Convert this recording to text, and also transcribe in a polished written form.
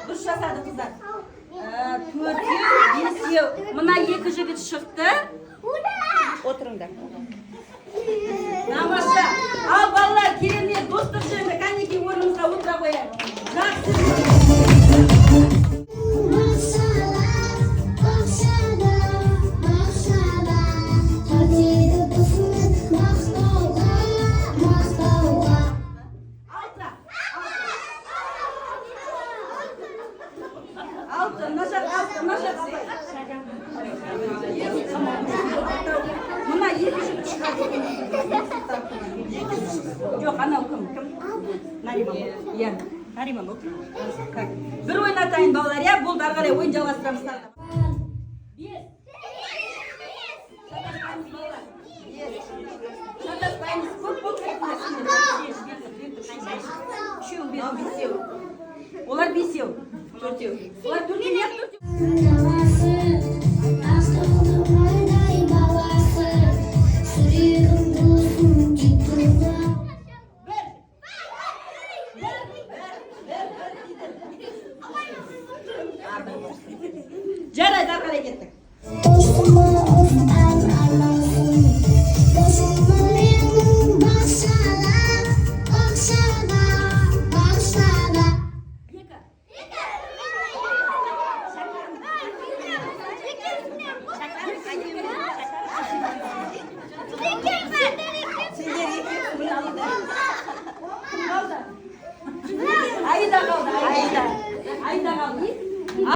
Дұрыс жасады қыздар. Төртеу, бесеу. Мына екі жігіт шықты. Отырыңдар. Тамаша. Ал балалар, керемет достық жөнді кәнекей орнымызға отыра қояйық. Жақсы. Мына екі жігіт шығады. Жоқ, анау кім? Нарима. Иә, Нарима бұл. Бір ойнатайын балалар, иә? Бұл ары қарай ойын жалғастырамыз. Шатаспаймыз. Көп болып кетті. Олар бесеу. Төртеу. Олар төртеу не yaptı? Жарайды, ары қарай кеттік. Айда қалды.